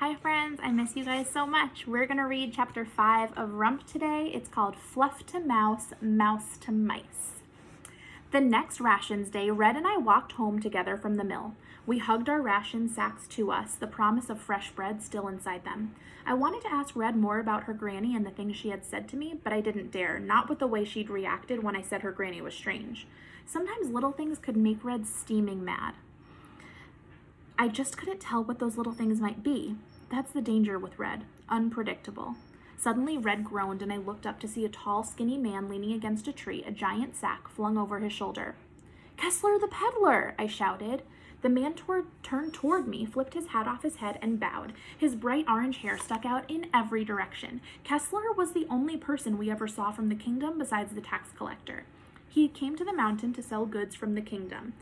Hi friends, I miss you guys so much. We're gonna read chapter 5 of RUMP today. It's called Fluff to Mouse, Mouse to Mice. The next rations day, Red and I walked home together from the mill. We hugged our ration sacks to us, the promise of fresh bread still inside them. I wanted to ask Red more about her granny and the things she had said to me, but I didn't dare, not with the way she'd reacted when I said her granny was strange. Sometimes little things could make Red steaming mad. I just couldn't tell what those little things might be. That's the danger with Red. Unpredictable. Suddenly, Red groaned, and I looked up to see a tall, skinny man leaning against a tree, a giant sack flung over his shoulder. "Kessler the peddler!" I shouted. The man turned toward me, flipped his hat off his head, and bowed. His bright orange hair stuck out in every direction. Kessler was the only person we ever saw from the kingdom besides the tax collector. He came to the mountain to sell goods from the kingdom.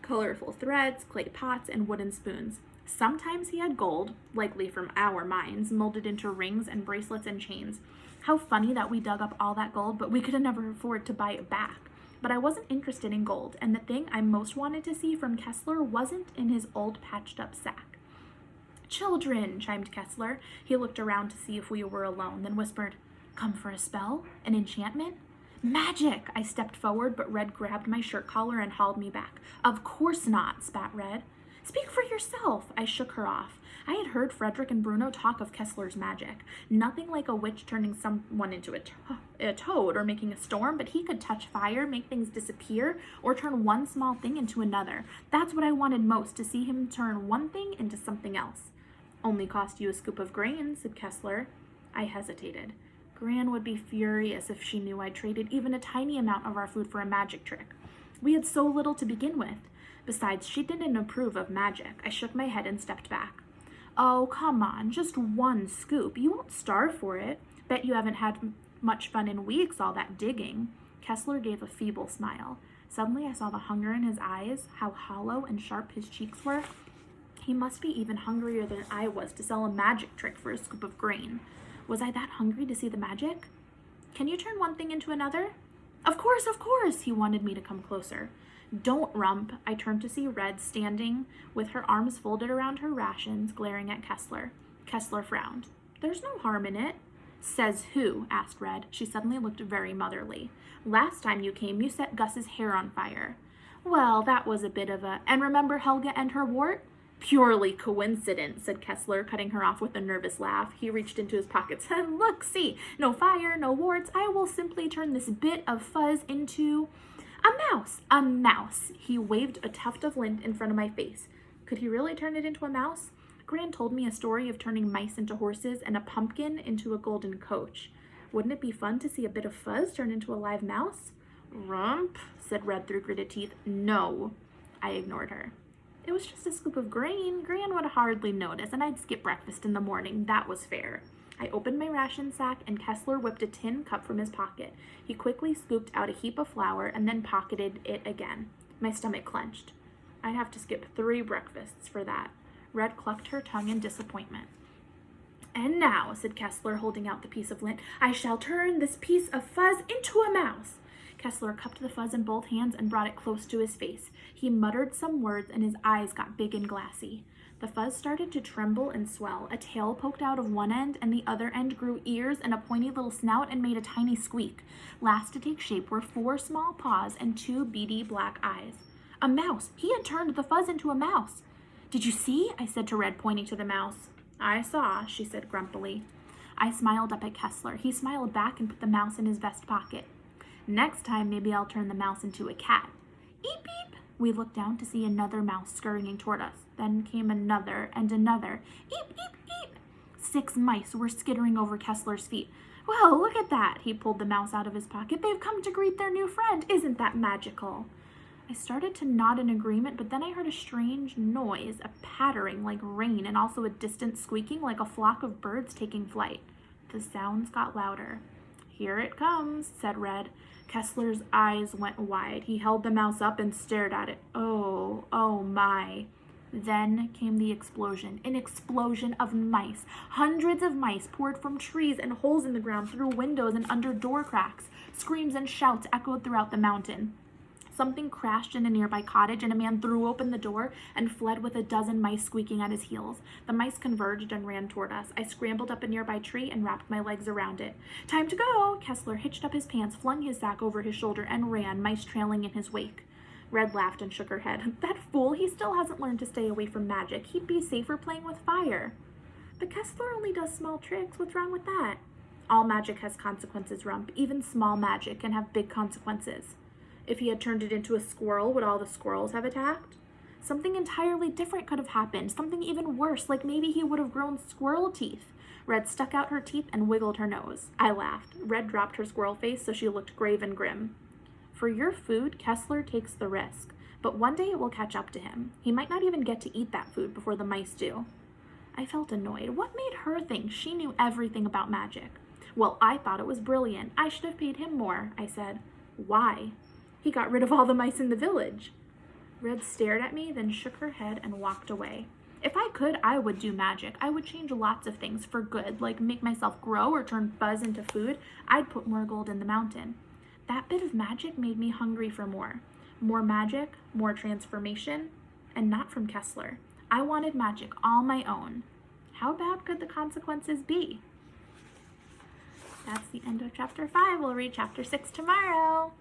Colorful threads, clay pots, and wooden spoons. Sometimes he had gold, likely from our mines, molded into rings and bracelets and chains. How funny that we dug up all that gold, but we could never afford to buy it back. But I wasn't interested in gold, and the thing I most wanted to see from Kessler wasn't in his old patched-up sack. "Children," chimed Kessler. He looked around to see if we were alone, then whispered, "Come for a spell? An enchantment?" "Magic!" I stepped forward, but Red grabbed my shirt collar and hauled me back. "Of course not," spat Red. "Speak for yourself." I shook her off. I had heard Frederick and Bruno talk of Kessler's magic. Nothing like a witch turning someone into a toad or making a storm, but he could touch fire, make things disappear, or turn one small thing into another. That's what I wanted most, to see him turn one thing into something else. "Only cost you a scoop of grain," said Kessler. I hesitated. Gran would be furious if she knew I'd traded even a tiny amount of our food for a magic trick. We had so little to begin with. Besides, she didn't approve of magic. I shook my head and stepped back. "Oh, come on, just one scoop. You won't starve for it. Bet you haven't had much fun in weeks, all that digging." Kessler gave a feeble smile. Suddenly I saw the hunger in his eyes, how hollow and sharp his cheeks were. He must be even hungrier than I was to sell a magic trick for a scoop of grain. Was I that hungry to see the magic? "Can you turn one thing into another?" Of course, he wanted me to come closer. "Don't, Rump." I turned to see Red standing with her arms folded around her rations, glaring at Kessler. Kessler frowned. "There's no harm in it." "Says who?" asked Red. She suddenly looked very motherly. "Last time you came, you set Gus's hair on fire." "Well, that was a bit of a... And remember Helga and her wart?" "Purely coincidence," said Kessler, cutting her off with a nervous laugh. He reached into his pockets. "Look, see, no fire, no warts. I will simply turn this bit of fuzz into... a mouse! A mouse!" He waved a tuft of lint in front of my face. Could he really turn it into a mouse? Gran told me a story of turning mice into horses and a pumpkin into a golden coach. Wouldn't it be fun to see a bit of fuzz turn into a live mouse? "Rump," said Red through gritted teeth. "No." I ignored her. It was just a scoop of grain. Gran would hardly notice, and I'd skip breakfast in the morning. That was fair. I opened my ration sack, and Kessler whipped a tin cup from his pocket. He quickly scooped out a heap of flour and then pocketed it again. My stomach clenched. I'd have to skip 3 breakfasts for that. Red clucked her tongue in disappointment. "And now," said Kessler, holding out the piece of lint, "I shall turn this piece of fuzz into a mouse." Kessler cupped the fuzz in both hands and brought it close to his face. He muttered some words, and his eyes got big and glassy. The fuzz started to tremble and swell. A tail poked out of one end, and the other end grew ears and a pointy little snout and made a tiny squeak. Last to take shape were 4 small paws and 2 beady black eyes. A mouse! He had turned the fuzz into a mouse. "Did you see?" I said to Red, pointing to the mouse. "I saw," she said grumpily. I smiled up at Kessler. He smiled back and put the mouse in his vest pocket. "Next time, maybe I'll turn the mouse into a cat." "Eep, eep." We looked down to see another mouse scurrying toward us. Then came another and another. "Eep, eep, eep." 6 mice were skittering over Kessler's feet. "Well, look at that." He pulled the mouse out of his pocket. "They've come to greet their new friend. Isn't that magical?" I started to nod in agreement, but then I heard a strange noise, a pattering like rain, and also a distant squeaking like a flock of birds taking flight. The sounds got louder. "Here it comes," said Red. Kessler's eyes went wide. He held the mouse up and stared at it. Oh my. Then came the explosion, an explosion of mice. Hundreds of mice poured from trees and holes in the ground, through windows and under door cracks. Screams and shouts echoed throughout the mountain. Something crashed in a nearby cottage, and a man threw open the door and fled with a dozen mice squeaking at his heels. The mice converged and ran toward us. I scrambled up a nearby tree and wrapped my legs around it. Time to go! Kessler hitched up his pants, flung his sack over his shoulder, and ran, mice trailing in his wake. Red laughed and shook her head. That fool, he still hasn't learned to stay away from magic. He'd be safer playing with fire. But Kessler only does small tricks. What's wrong with that? All magic has consequences, Rump. Even small magic can have big consequences. If he had turned it into a squirrel, would all the squirrels have attacked? Something entirely different could have happened. Something even worse, like maybe he would have grown squirrel teeth. Red stuck out her teeth and wiggled her nose. I laughed. Red dropped her squirrel face so she looked grave and grim. For your food, Kessler takes the risk. But one day it will catch up to him. He might not even get to eat that food before the mice do. I felt annoyed. What made her think she knew everything about magic? Well, I thought it was brilliant. I should have paid him more, I said. Why? He got rid of all the mice in the village. Red stared at me, then shook her head and walked away. If I could, I would do magic. I would change lots of things for good, like make myself grow or turn fuzz into food. I'd put more gold in the mountain. That bit of magic made me hungry for more. More magic, more transformation, and not from Kessler. I wanted magic all my own. How bad could the consequences be? That's the end of chapter 5. We'll read chapter 6 tomorrow.